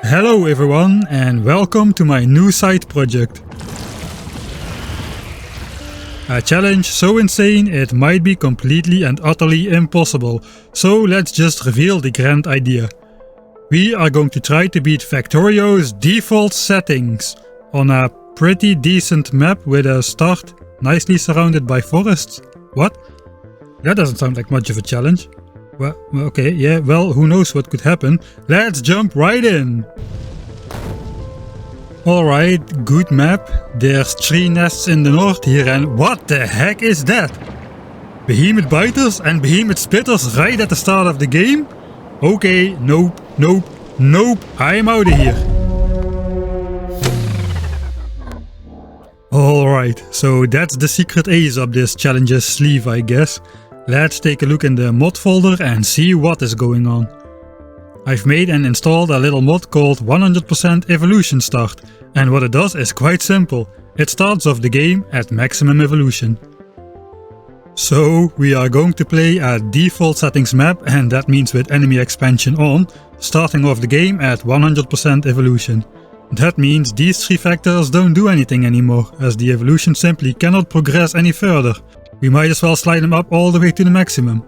Hello everyone and welcome to my new side project. A challenge so insane it might be completely and utterly impossible, so let's just reveal the grand idea. We are going to try to beat FACTORIO's default settings on a pretty decent map with a start nicely surrounded by forests. What? That doesn't sound like much of a challenge. Well, okay, yeah, well, who knows what could happen. Let's jump right in! Alright, good map. There's 3 nests in the north here and what the heck is that? Behemoth biters and behemoth spitters right at the start of the game? Okay, nope, I'm out of here. Alright, so that's the secret ace up this challenge's sleeve, I guess. Let's take a look in the mod folder and see what is going on. I've made and installed a little mod called 100% Evolution Start, and what it does is quite simple. It starts off the game at maximum evolution. So we are going to play a default settings map, and that means with enemy expansion on, starting off the game at 100% evolution. That means these 3 factors don't do anything anymore, as the evolution simply cannot progress any further. We might as well slide them up all the way to the maximum.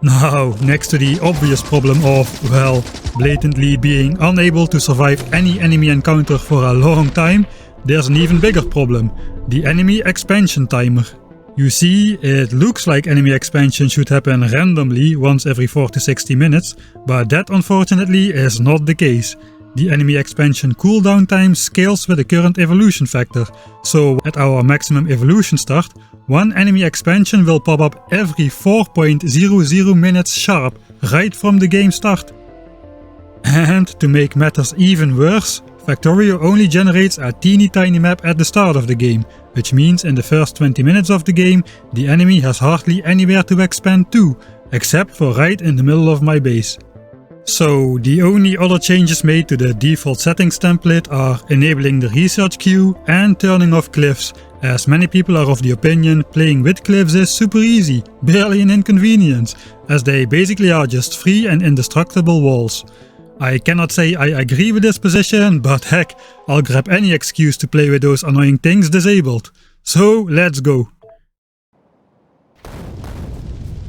Now, next to the obvious problem of, well, blatantly being unable to survive any enemy encounter for a long time, there's an even bigger problem, the enemy expansion timer. You see, it looks like enemy expansion should happen randomly once every 4 to 60 minutes, but that unfortunately is not the case. The enemy expansion cooldown time scales with the current evolution factor, so at our maximum evolution start, one enemy expansion will pop up every 4.00 minutes sharp, right from the game start. And to make matters even worse, FACTORIO only generates a teeny tiny map at the start of the game, which means in the first 20 minutes of the game, the enemy has hardly anywhere to expand to, except for right in the middle of my base. So the only other changes made to the default settings template are enabling the research queue and turning off cliffs, as many people are of the opinion playing with cliffs is super easy, barely an inconvenience, as they basically are just free and indestructible walls. I cannot say I agree with this position, but heck, I'll grab any excuse to play with those annoying things disabled. So let's go.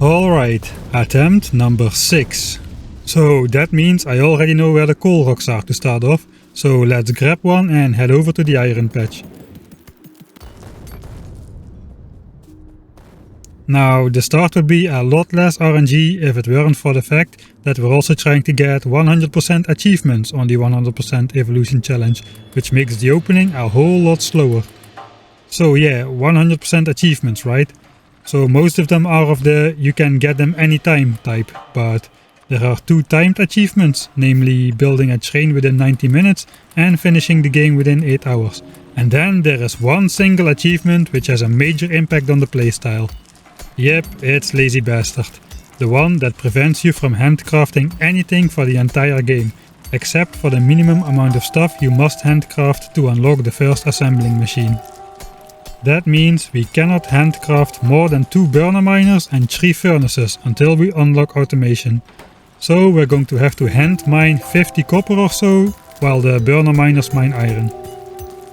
Alright, attempt number 6. So that means I already know where the coal rocks are to start off, so let's grab one and head over to the iron patch. Now the start would be a lot less RNG if it weren't for the fact that we're also trying to get 100% achievements on the 100% evolution challenge, which makes the opening a whole lot slower. So yeah, 100% achievements, right? So most of them are of the you can get them anytime type, but there are 2 timed achievements, namely building a train within 90 minutes and finishing the game within 8 hours. And then there is one single achievement which has a major impact on the playstyle. Yep, it's Lazy Bastard. The one that prevents you from handcrafting anything for the entire game, except for the minimum amount of stuff you must handcraft to unlock the first assembling machine. That means we cannot handcraft more than 2 burner miners and 3 furnaces until we unlock automation. So we're going to have to hand mine 50 copper or so, while the burner miners mine iron.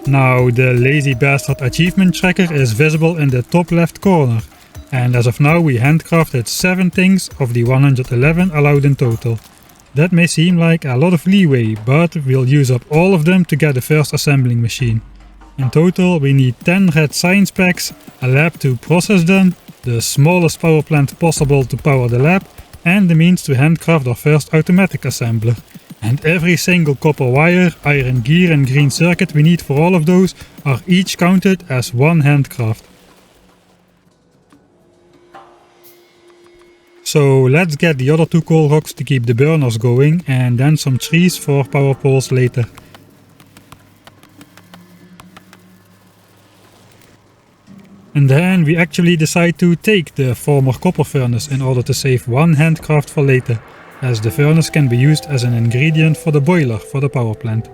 Now the Lazy Bastard achievement tracker is visible in the top left corner, and as of now we handcrafted 7 things of the 111 allowed in total. That may seem like a lot of leeway, but we'll use up all of them to get the first assembling machine. In total we need 10 red science packs, a lab to process them, the smallest power plant possible to power the lab, and the means to handcraft our first automatic assembler. And every single copper wire, iron gear and green circuit we need for all of those are each counted as one handcraft. So let's get the other 2 coal rocks to keep the burners going and then some trees for power poles later. And then we actually decide to take the former copper furnace in order to save 1 handcraft for later, as the furnace can be used as an ingredient for the boiler for the power plant.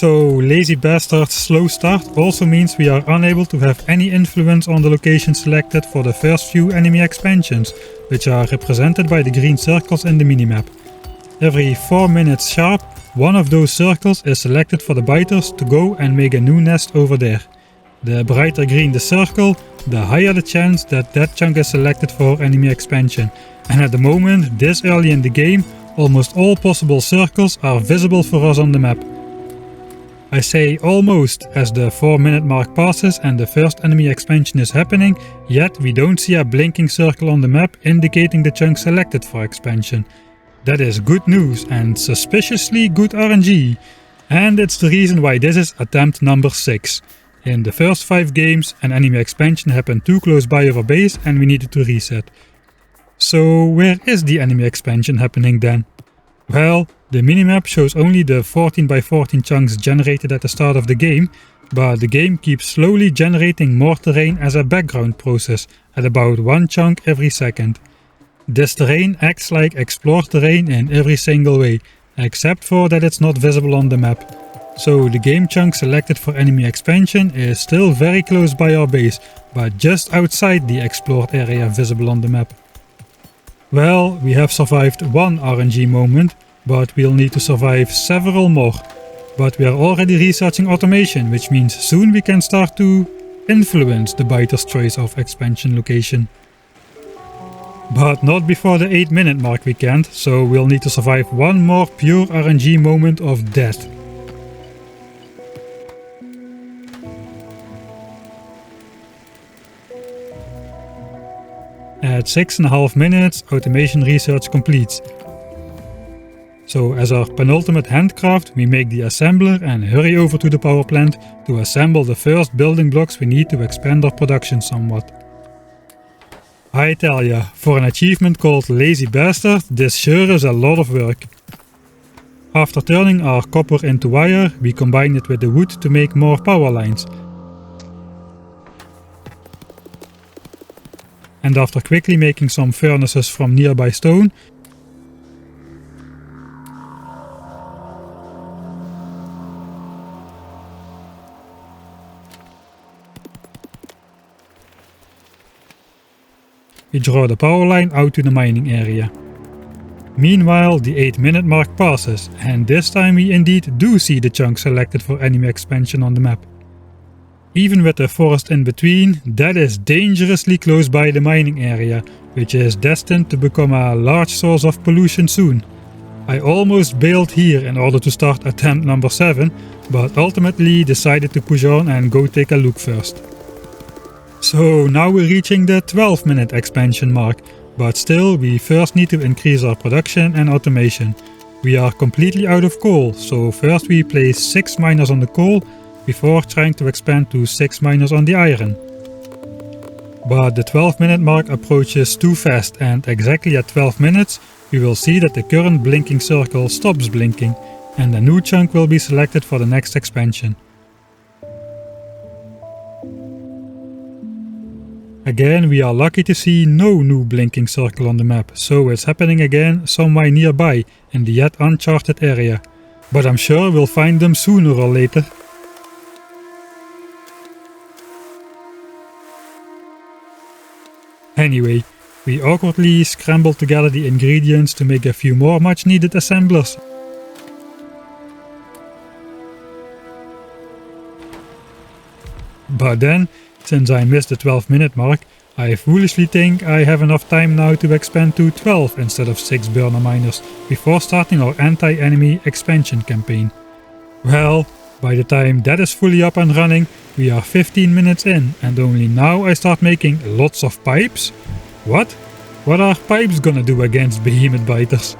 So lazy bastard's slow start also means we are unable to have any influence on the location selected for the first few enemy expansions, which are represented by the green circles in the minimap. Every 4 minutes sharp, one of those circles is selected for the biters to go and make a new nest over there. The brighter green the circle, the higher the chance that that chunk is selected for enemy expansion. And at the moment, this early in the game, almost all possible circles are visible for us on the map. I say almost as the 4-minute mark passes and the first enemy expansion is happening, yet we don't see a blinking circle on the map indicating the chunk selected for expansion. That is good news and suspiciously good RNG. And it's the reason why this is attempt number 6. In the first 5 games, an enemy expansion happened too close by our base and we needed to reset. So where is the enemy expansion happening then? Well, the minimap shows only the 14x14 chunks generated at the start of the game, but the game keeps slowly generating more terrain as a background process at about 1 chunk every second. This terrain acts like explore terrain in every single way, except for that it's not visible on the map. So the game chunk selected for enemy expansion is still very close by our base, but just outside the explored area visible on the map. Well, we have survived one RNG moment, but we'll need to survive several more. But we are already researching automation, which means soon we can start to influence the biter's choice of expansion location. But not before the 8-minute mark we can't, so we'll need to survive one more pure RNG moment of death. At 6.5 minutes, automation research completes. So as our penultimate handcraft, we make the assembler and hurry over to the power plant to assemble the first building blocks we need to expand our production somewhat. I tell ya, for an achievement called Lazy Bastard, this sure is a lot of work. After turning our copper into wire, we combine it with the wood to make more power lines. And after quickly making some furnaces from nearby stone, we draw the power line out to the mining area. Meanwhile, the 8-minute mark passes, and this time we indeed do see the chunk selected for enemy expansion on the map. Even with the forest in between, that is dangerously close by the mining area, which is destined to become a large source of pollution soon. I almost bailed here in order to start attempt number 7, but ultimately decided to push on and go take a look first. So now we're reaching the 12-minute expansion mark, but still we first need to increase our production and automation. We are completely out of coal, so first we place 6 miners on the coal before trying to expand to 6 miners on the iron. But the 12-minute mark approaches too fast, and exactly at 12 minutes we will see that the current blinking circle stops blinking and a new chunk will be selected for the next expansion. Again, we are lucky to see no new blinking circle on the map, so it's happening again somewhere nearby in the yet uncharted area. But I'm sure we'll find them sooner or later. Anyway, we awkwardly scrambled together the ingredients to make a few more much needed assemblers. But then, since I missed the 12-minute mark, I foolishly think I have enough time now to expand to 12 instead of 6 burner miners before starting our anti-enemy expansion campaign. Well, by the time that is fully up and running, we are 15 minutes in and only now I start making lots of pipes? What? What are pipes gonna do against behemoth biters?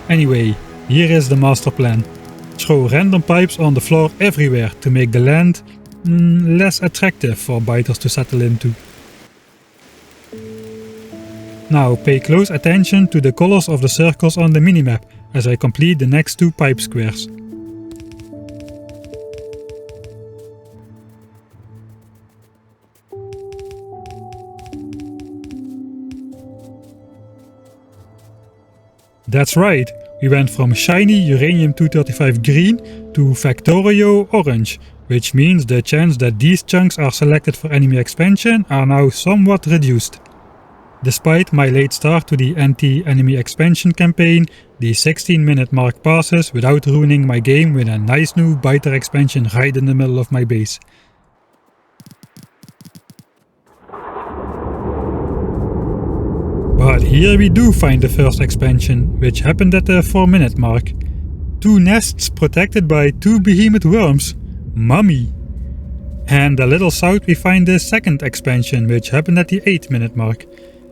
Anyway, here is the master plan. Throw random pipes on the floor everywhere to make the land less attractive for biters to settle into. Now pay close attention to the colors of the circles on the minimap as I complete the next 2 pipe squares. That's right, we went from shiny uranium-235 green to FACTORIO orange, which means the chance that these chunks are selected for enemy expansion are now somewhat reduced. Despite my late start to the anti-enemy expansion campaign, the 16-minute mark passes without ruining my game with a nice new biter expansion right in the middle of my base. But here we do find the first expansion, which happened at the 4-minute mark. 2 nests protected by 2 behemoth worms. Mummy! And a little south we find the second expansion, which happened at the 8-minute mark.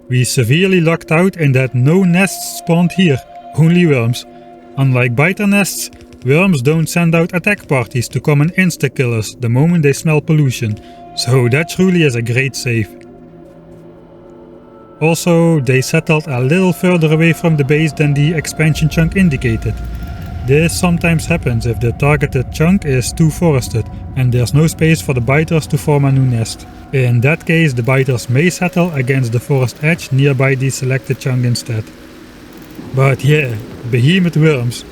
We severely lucked out in that no nests spawned here, only worms. Unlike biter nests, worms don't send out attack parties to come and insta-kill us the moment they smell pollution, so that truly is a great save. Also, they settled a little further away from the base than the expansion chunk indicated. This sometimes happens if the targeted chunk is too forested and there's no space for the biters to form a new nest. In that case, the biters may settle against the forest edge nearby the selected chunk instead. But yeah, behemoth worms.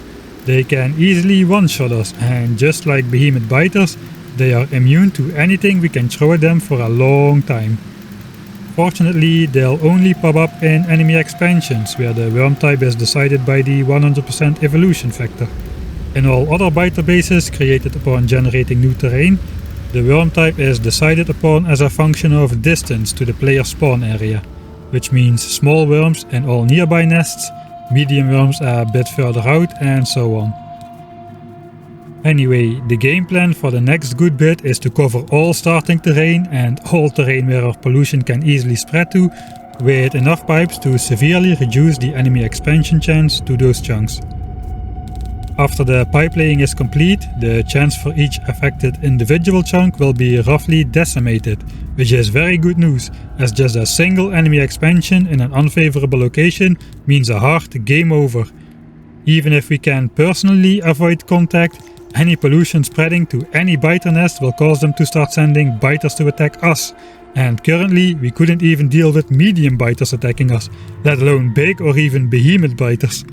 They can easily one-shot us, and just like behemoth biters, they are immune to anything we can throw at them for a long time. Fortunately, they'll only pop up in enemy expansions, where the worm type is decided by the 100% evolution factor. In all other biter bases created upon generating new terrain, the worm type is decided upon as a function of distance to the player's spawn area, which means small worms in all nearby nests, medium worms a bit further out, and so on. Anyway, the game plan for the next good bit is to cover all starting terrain and all terrain where pollution can easily spread to, with enough pipes to severely reduce the enemy expansion chance to those chunks. After the pipe laying is complete, the chance for each affected individual chunk will be roughly decimated, which is very good news, as just a single enemy expansion in an unfavorable location means a hard game over. Even if we can personally avoid contact, any pollution spreading to any biter nest will cause them to start sending biters to attack us, and currently we couldn't even deal with medium biters attacking us, let alone big or even behemoth biters.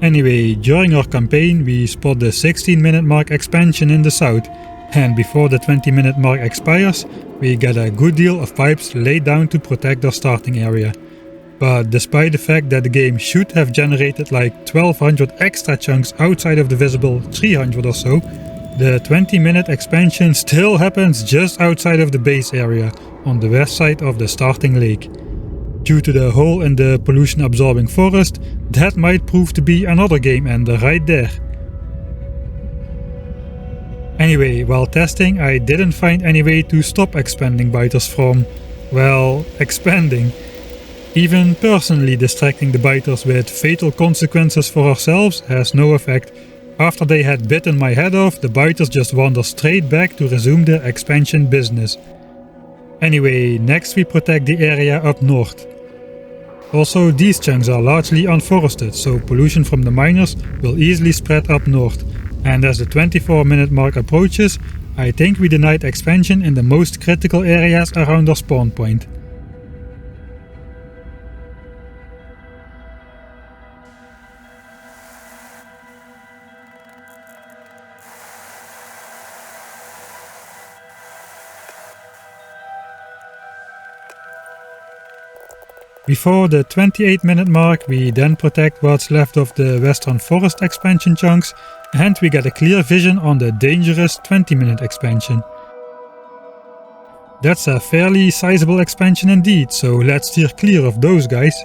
Anyway, during our campaign we spot the 16-minute mark expansion in the south, and before the 20-minute mark expires, we get a good deal of pipes laid down to protect our starting area. But despite the fact that the game should have generated like 1200 extra chunks outside of the visible 300 or so, the 20-minute expansion still happens just outside of the base area, on the west side of the starting lake. Due to the hole in the pollution absorbing forest, that might prove to be another game ender right there. Anyway, while testing I didn't find any way to stop expanding biters from, well, expanding. Even personally distracting the biters with fatal consequences for ourselves has no effect. After they had bitten my head off, the biters just wander straight back to resume their expansion business. Anyway, next we protect the area up north. Also, these chunks are largely unforested, so pollution from the miners will easily spread up north. And as the 24-minute mark approaches, I think we denied expansion in the most critical areas around our spawn point. Before the 28-minute mark we then protect what's left of the western forest expansion chunks, and we get a clear vision on the dangerous 20-minute expansion. That's a fairly sizable expansion indeed, so let's steer clear of those guys.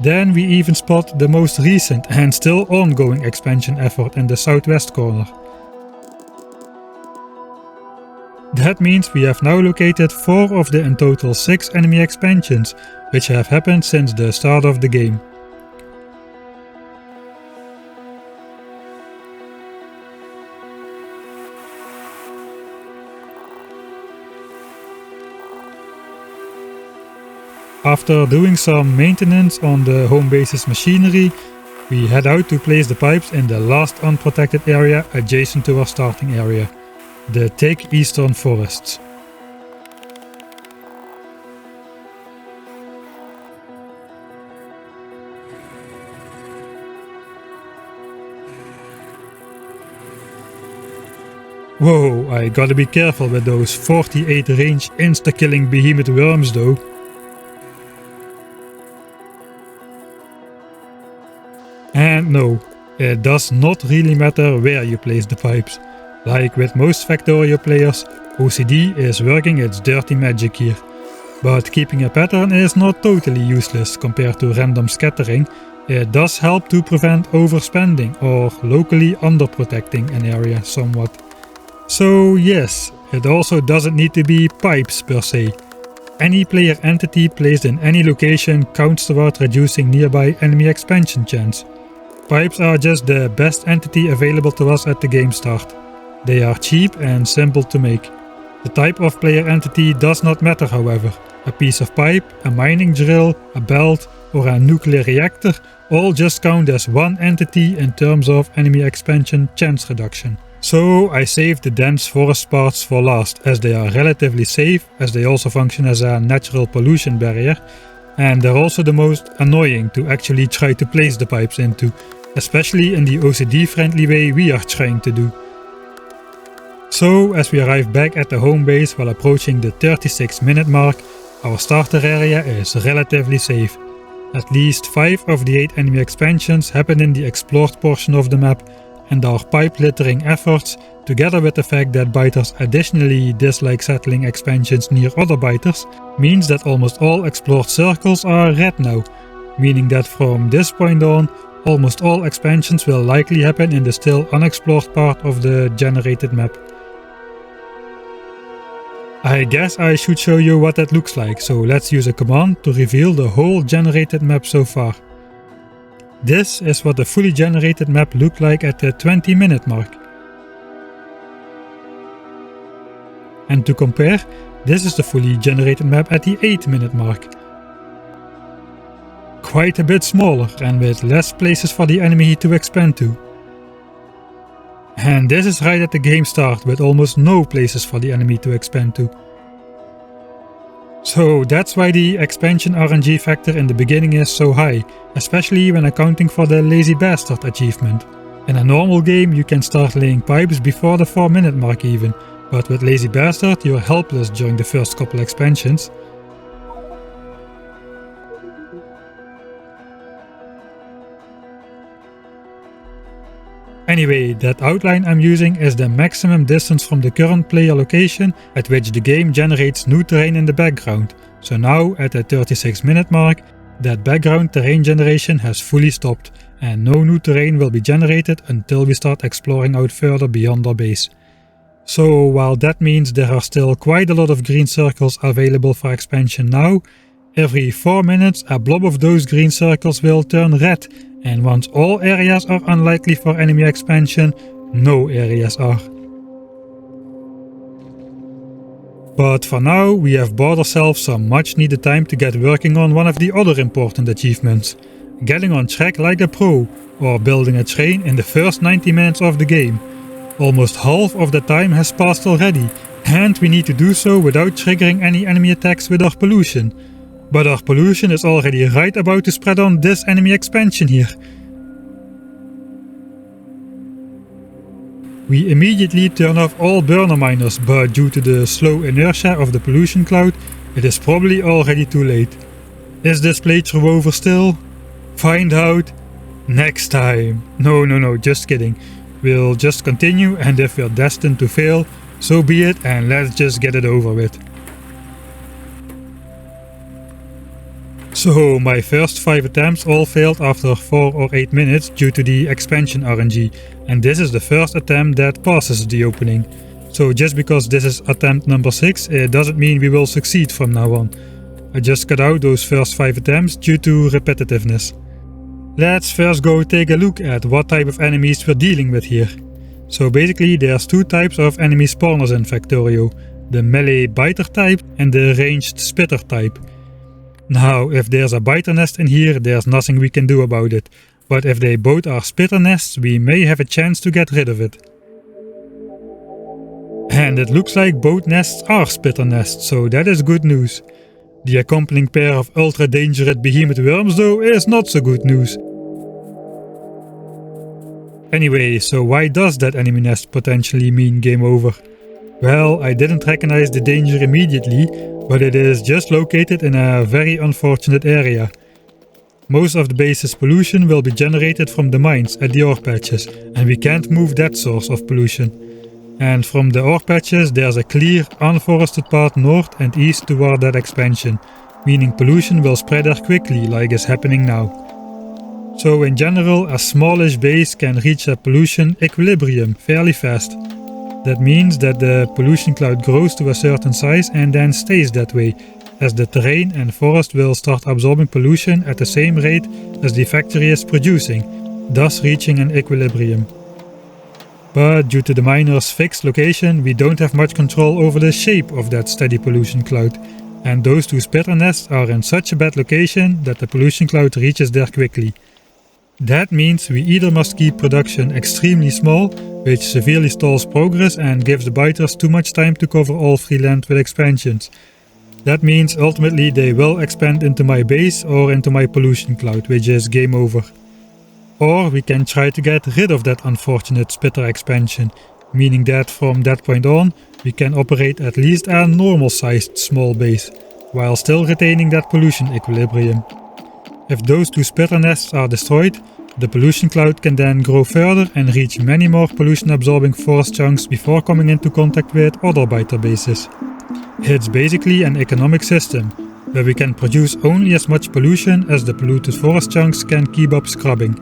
Then we even spot the most recent and still ongoing expansion effort in the southwest corner. That means we have now located 4 of the in total 6 enemy expansions, which have happened since the start of the game. After doing some maintenance on the home base's machinery, we head out to place the pipes in the last unprotected area adjacent to our starting area, the thick eastern forests. Whoa, I gotta be careful with those 48 range insta-killing behemoth worms though. And no, it does not really matter where you place the pipes. Like with most Factorio players, OCD is working its dirty magic here. But keeping a pattern is not totally useless compared to random scattering. It does help to prevent overspending or locally underprotecting an area somewhat. So yes, it also doesn't need to be pipes per se. Any player entity placed in any location counts toward reducing nearby enemy expansion chance. Pipes are just the best entity available to us at the game start. They are cheap and simple to make. The type of player entity does not matter however. A piece of pipe, a mining drill, a belt or a nuclear reactor all just count as one entity in terms of enemy expansion chance reduction. So I saved the dense forest parts for last, as they are relatively safe, as they also function as a natural pollution barrier, and they're also the most annoying to actually try to place the pipes into, especially in the OCD friendly way we are trying to do. So as we arrive back at the home base while approaching the 36-minute mark, our starter area is relatively safe. At least 5 of the 8 enemy expansions happen in the explored portion of the map, and our pipe littering efforts, together with the fact that biters additionally dislike settling expansions near other biters, means that almost all explored circles are red now, meaning that from this point on, almost all expansions will likely happen in the still unexplored part of the generated map. I guess I should show you what that looks like, so let's use a command to reveal the whole generated map so far. This is what the fully generated map looked like at the 20-minute mark. And to compare, this is the fully generated map at the 8-minute mark. Quite a bit smaller and with less places for the enemy to expand to. And this is right at the game start with almost no places for the enemy to expand to. So that's why the expansion RNG factor in the beginning is so high, especially when accounting for the lazy bastard achievement. In a normal game you can start laying pipes before the 4-minute mark even, but with lazy bastard you're helpless during the first couple expansions. Anyway, that outline I'm using is the maximum distance from the current player location at which the game generates new terrain in the background. So now at the 36-minute mark, that background terrain generation has fully stopped and no new terrain will be generated until we start exploring out further beyond our base. So while that means there are still quite a lot of green circles available for expansion now, every 4 minutes a blob of those green circles will turn red. And once all areas are unlikely for enemy expansion, no areas are. But for now, we have bought ourselves some much needed time to get working on one of the other important achievements. Getting on track like a pro, or building a train in the first 90 minutes of the game. Almost half of the time has passed already, and we need to do so without triggering any enemy attacks with our pollution. But our pollution is already right about to spread on this enemy expansion here. We immediately turn off all burner miners, but due to the slow inertia of the pollution cloud, it is probably already too late. Is this playthrough over still? Find out next time. No, just kidding. We'll just continue, and if we're destined to fail, so be it, and let's just get it over with. So my first 5 attempts all failed after 4 or 8 minutes due to the expansion RNG, and this is the first attempt that passes the opening. So just because this is attempt number 6, it doesn't mean we will succeed from now on. I just cut out those first 5 attempts due to repetitiveness. Let's first go take a look at what type of enemies we're dealing with here. So basically there's 2 types of enemy spawners in Factorio, the melee biter type and the ranged spitter type. Now, if there's a biter nest in here, there's nothing we can do about it, but if they both are spitter nests, we may have a chance to get rid of it. And it looks like both nests are spitter nests, so that is good news. The accompanying pair of ultra dangerous behemoth worms though is not so good news. Anyway, so why does that enemy nest potentially mean game over? Well, I didn't recognize the danger immediately, but it is just located in a very unfortunate area. Most of the base's pollution will be generated from the mines at the ore patches, and we can't move that source of pollution. And from the ore patches there's a clear, unforested path north and east toward that expansion, meaning pollution will spread there quickly like is happening now. So in general, a smallish base can reach a pollution equilibrium fairly fast. That means that the pollution cloud grows to a certain size and then stays that way, as the terrain and forest will start absorbing pollution at the same rate as the factory is producing, thus reaching an equilibrium. But due to the miner's fixed location, we don't have much control over the shape of that steady pollution cloud, and those two spitter nests are in such a bad location that the pollution cloud reaches there quickly. That means we either must keep production extremely small, which severely stalls progress and gives the biters too much time to cover all free land with expansions. That means ultimately they will expand into my base or into my pollution cloud, which is game over. Or we can try to get rid of that unfortunate spitter expansion, meaning that from that point on we can operate at least a normal sized small base, while still retaining that pollution equilibrium. If those two spitter nests are destroyed, the pollution cloud can then grow further and reach many more pollution absorbing forest chunks before coming into contact with other biter bases. It's basically an economic system, where we can produce only as much pollution as the polluted forest chunks can keep up scrubbing.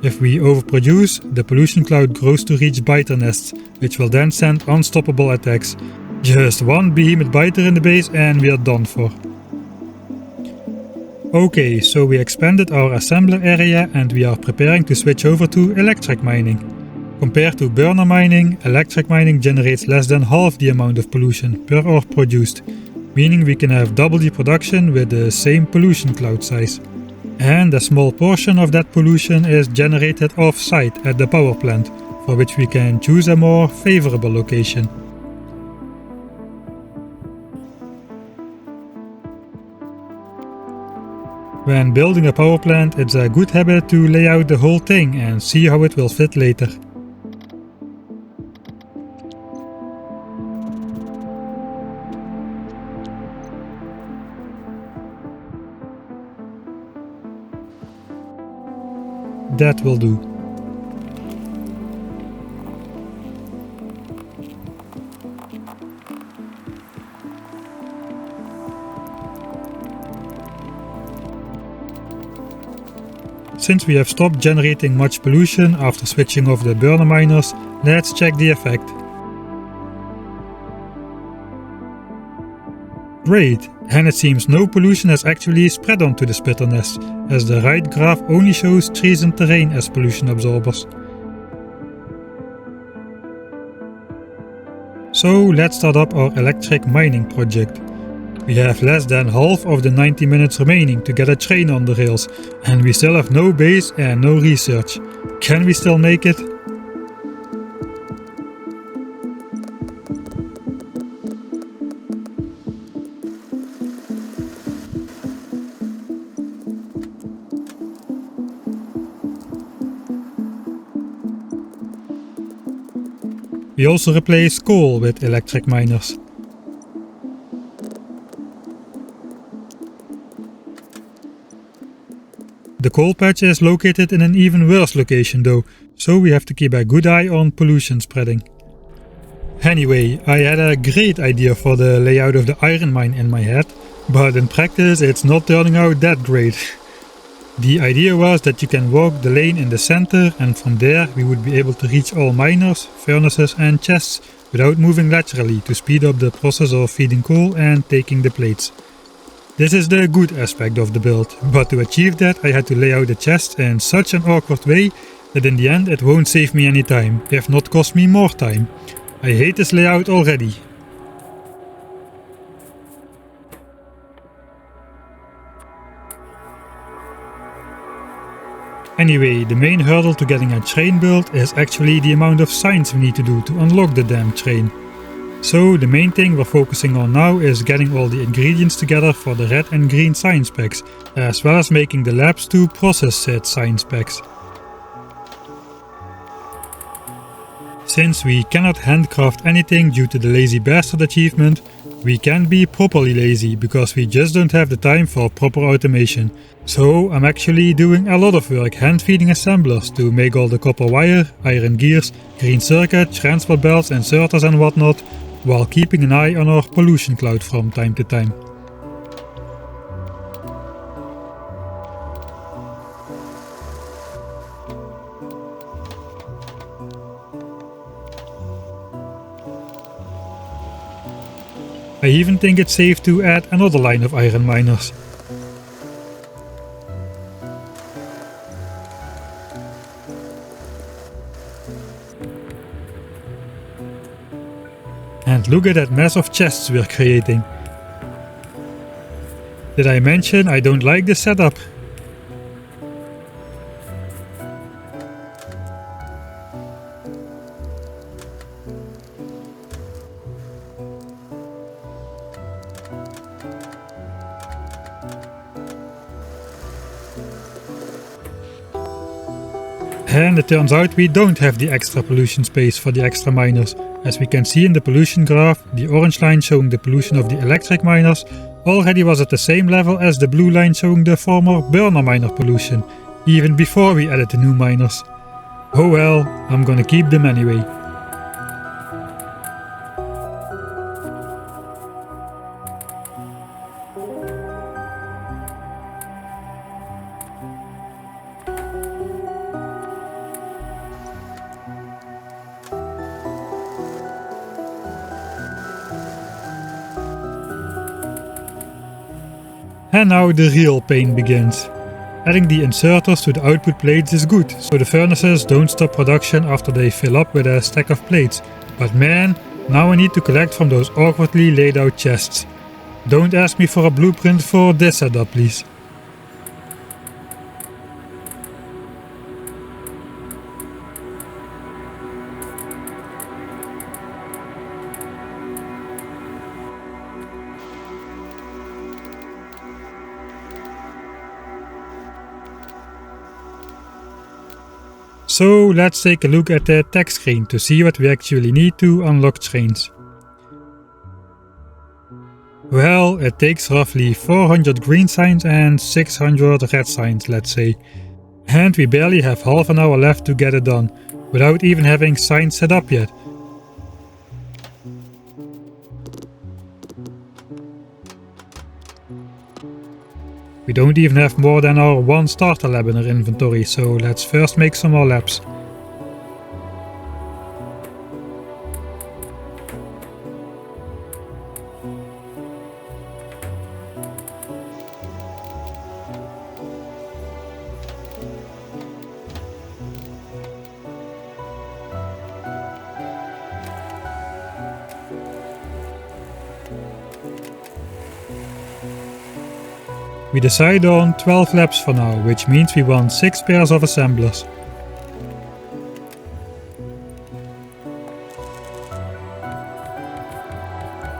If we overproduce, the pollution cloud grows to reach biter nests, which will then send unstoppable attacks. Just one behemoth biter in the base and we are done for. Okay, so we expanded our assembler area and we are preparing to switch over to electric mining. Compared to burner mining, electric mining generates less than half the amount of pollution per ore produced, meaning we can have double the production with the same pollution cloud size. And a small portion of that pollution is generated off-site at the power plant, for which we can choose a more favorable location. When building a power plant, it's a good habit to lay out the whole thing and see how it will fit later. That will do. Since we have stopped generating much pollution after switching off the burner miners, let's check the effect. Great, and it seems no pollution has actually spread onto the spitter nest, as the right graph only shows trees and terrain as pollution absorbers. So let's start up our electric mining project. We have less than half of the 90 minutes remaining to get a train on the rails, and we still have no base and no research. Can we still make it? We also replace coal with electric miners. The coal patch is located in an even worse location though, so we have to keep a good eye on pollution spreading. Anyway, I had a great idea for the layout of the iron mine in my head, but in practice it's not turning out that great. The idea was that you can walk the lane in the center and from there we would be able to reach all miners, furnaces and chests without moving laterally to speed up the process of feeding coal and taking the plates. This is the good aspect of the build, but to achieve that I had to lay out the chest in such an awkward way that in the end it won't save me any time, if not cost me more time. I hate this layout already. Anyway, the main hurdle to getting a train built is actually the amount of science we need to do to unlock the damn train. So the main thing we're focusing on now is getting all the ingredients together for the red and green science packs, as well as making the labs to process said science packs. Since we cannot handcraft anything due to the lazy bastard achievement, we can be properly lazy because we just don't have the time for proper automation. So I'm actually doing a lot of work hand feeding assemblers to make all the copper wire, iron gears, green circuit, transport belts, inserters and whatnot, while keeping an eye on our pollution cloud from time to time. I even think it's safe to add another line of iron miners. And look at that mess of chests we're creating. Did I mention I don't like this setup? And it turns out we don't have the extra pollution space for the extra miners. As we can see in the pollution graph, the orange line showing the pollution of the electric miners already was at the same level as the blue line showing the former burner miner pollution, even before we added the new miners. Oh well, I'm gonna keep them anyway. And now the real pain begins. Adding the inserters to the output plates is good, so the furnaces don't stop production after they fill up with a stack of plates. But man, now I need to collect from those awkwardly laid out chests. Don't ask me for a blueprint for this setup, please. So let's take a look at the tech screen to see what we actually need to unlock trains. Well, it takes roughly 400 green signs and 600 red signs, let's say. And we barely have half an hour left to get it done, without even having signs set up yet. We don't even have more than our one starter lab in our inventory, so let's first make some more labs. We decide on 12 labs for now, which means we want 6 pairs of assemblers.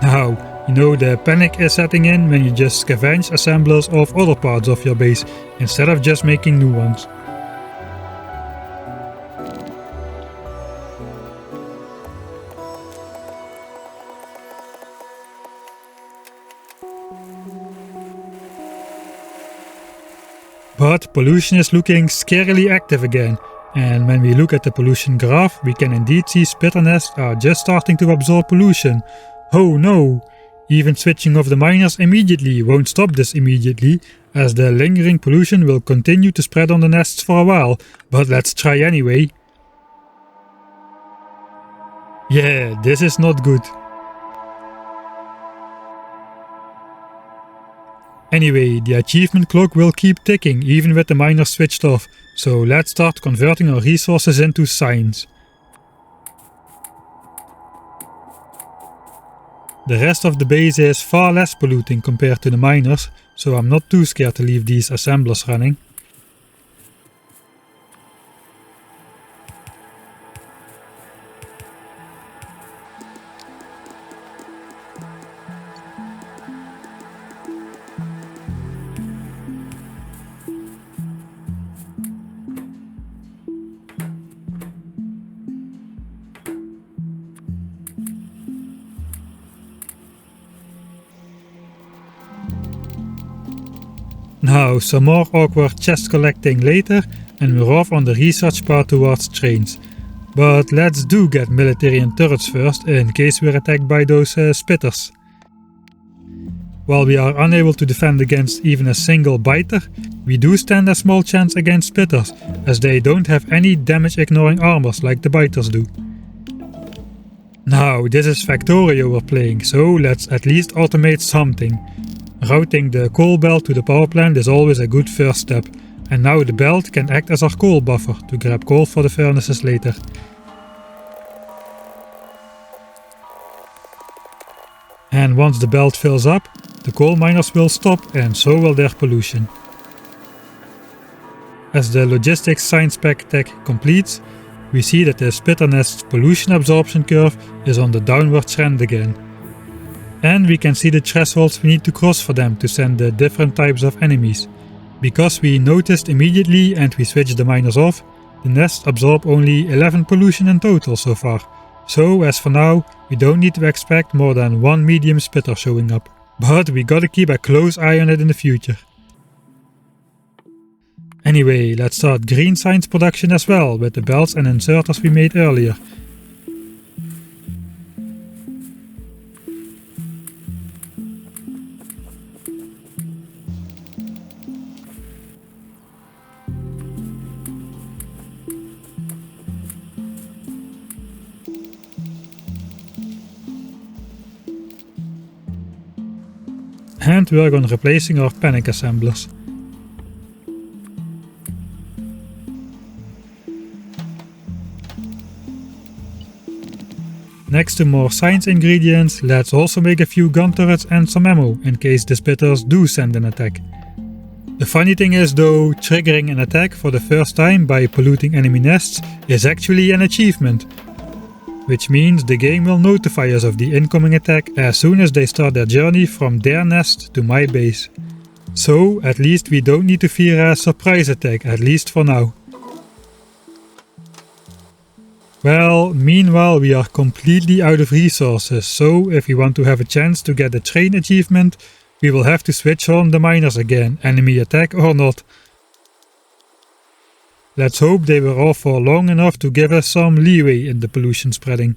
Now, you know the panic is setting in when you just scavenge assemblers of other parts of your base, instead of just making new ones. But pollution is looking scarily active again, and when we look at the pollution graph, we can indeed see spitter nests are just starting to absorb pollution. Oh no! Even switching off the miners immediately won't stop this immediately, as the lingering pollution will continue to spread on the nests for a while, but let's try anyway. Yeah, this is not good. Anyway, the achievement clock will keep ticking even with the miners switched off, so let's start converting our resources into signs. The rest of the base is far less polluting compared to the miners, so I'm not too scared to leave these assemblers running. Now, some more awkward chest collecting later and we're off on the research part towards trains. But let's do get military and turrets first in case we're attacked by those spitters. While we are unable to defend against even a single biter, we do stand a small chance against spitters, as they don't have any damage ignoring armors like the biters do. Now, this is FACTORIO we're playing, so let's at least automate something. Routing the coal belt to the power plant is always a good first step, and now the belt can act as our coal buffer to grab coal for the furnaces later. And once the belt fills up, the coal miners will stop and so will their pollution. As the logistics science pack tech completes, we see that the spitter nest's pollution absorption curve is on the downward trend again. And we can see the thresholds we need to cross for them to send the different types of enemies. Because we noticed immediately and we switched the miners off, the nest absorbed only 11 pollution in total so far. So as for now, we don't need to expect more than one medium spitter showing up. But we gotta keep a close eye on it in the future. Anyway, let's start green science production as well with the belts and inserters we made earlier. And work on replacing our panic assemblers. Next to more science ingredients, let's also make a few gun turrets and some ammo in case the spitters do send an attack. The funny thing is though, triggering an attack for the first time by polluting enemy nests is actually an achievement. Which means the game will notify us of the incoming attack as soon as they start their journey from their nest to my base. So at least we don't need to fear a surprise attack, at least for now. Well, meanwhile we are completely out of resources, so if we want to have a chance to get the train achievement, we will have to switch on the miners again, enemy attack or not. Let's hope they were off for long enough to give us some leeway in the pollution spreading.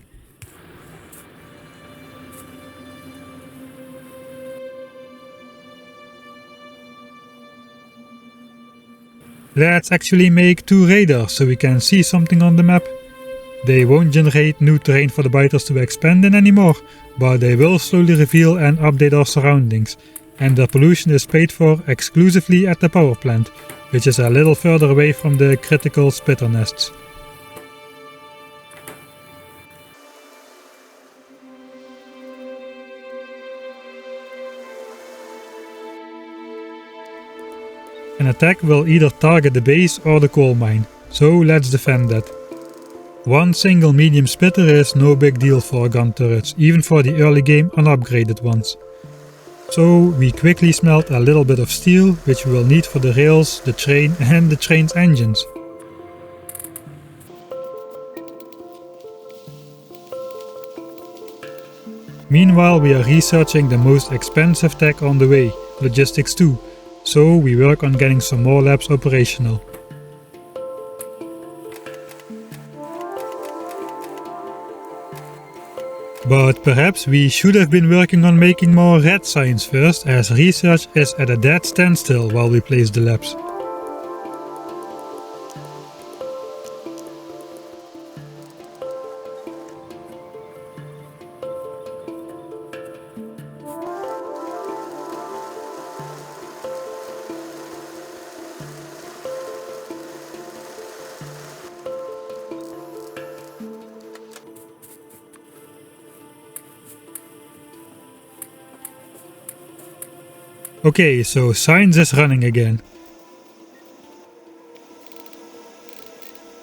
Let's actually make 2 radars so we can see something on the map. They won't generate new terrain for the biters to expand in anymore, but they will slowly reveal and update our surroundings, and their pollution is paid for exclusively at the power plant, which is a little further away from the critical spitter nests. An attack will either target the base or the coal mine, so let's defend that. One single medium spitter is no big deal for gun turrets, even for the early game unupgraded ones. So we quickly smelt a little bit of steel, which we will need for the rails, the train and the train's engines. Meanwhile we are researching the most expensive tech on the way, logistics too, so we work on getting some more labs operational. But perhaps we should have been working on making more red science first, as research is at a dead standstill while we place the labs. Okay, so science is running again.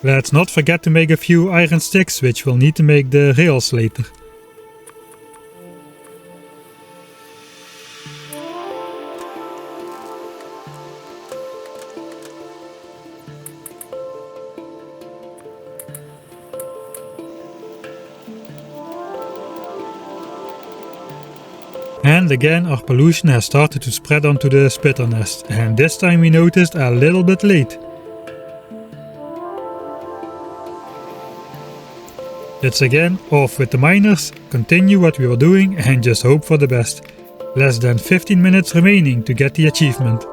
Let's not forget to make a few iron sticks, which we'll need to make the rails later. And again our pollution has started to spread onto the spitter nest, and this time we noticed a little bit late. Let's again off with the miners, continue what we were doing and just hope for the best. Less than 15 minutes remaining to get the achievement.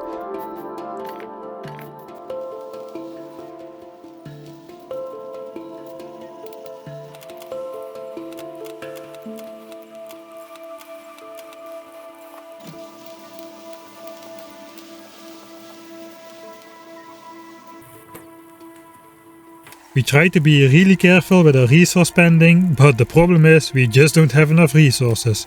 We try to be really careful with our resource spending, but the problem is we just don't have enough resources.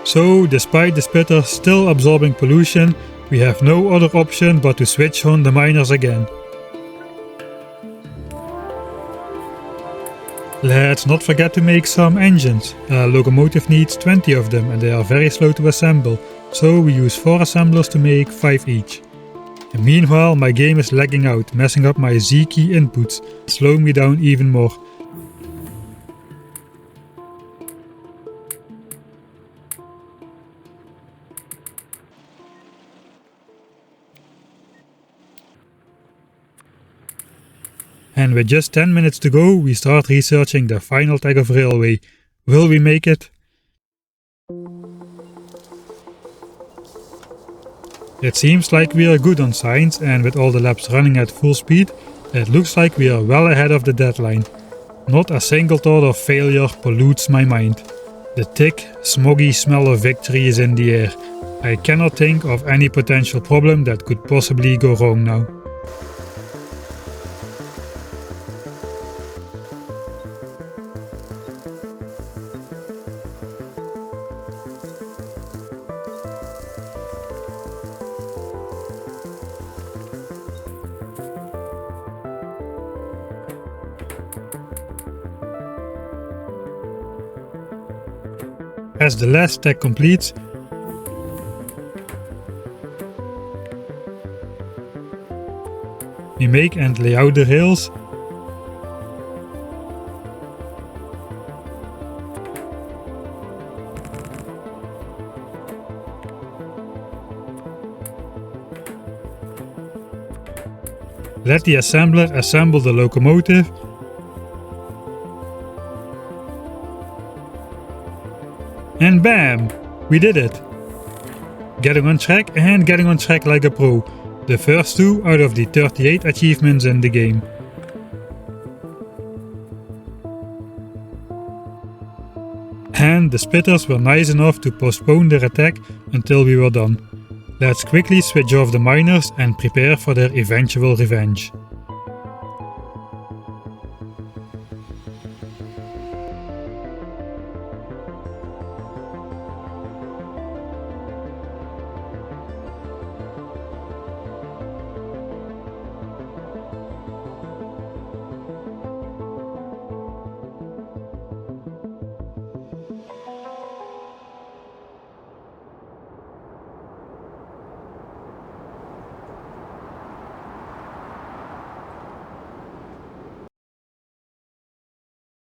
So, despite the spitter still absorbing pollution, we have no other option but to switch on the miners again. Let's not forget to make some engines. A locomotive needs 20 of them and they are very slow to assemble, so we use 4 assemblers to make 5 each. And meanwhile my game is lagging out, messing up my Z key inputs, slowing me down even more. And with just 10 minutes to go, we start researching the final tag of railway. Will we make it? It seems like we are good on science, and with all the labs running at full speed, it looks like we are well ahead of the deadline. Not a single thought of failure pollutes my mind. The thick, smoggy smell of victory is in the air. I cannot think of any potential problem that could possibly go wrong now. As the last stack completes, we make and lay out the rails. Let the assembler assemble the locomotive. And bam! We did it! Getting on track and getting on track like a pro. The first 2 out of the 38 achievements in the game. And the spitters were nice enough to postpone their attack until we were done. Let's quickly switch off the miners and prepare for their eventual revenge.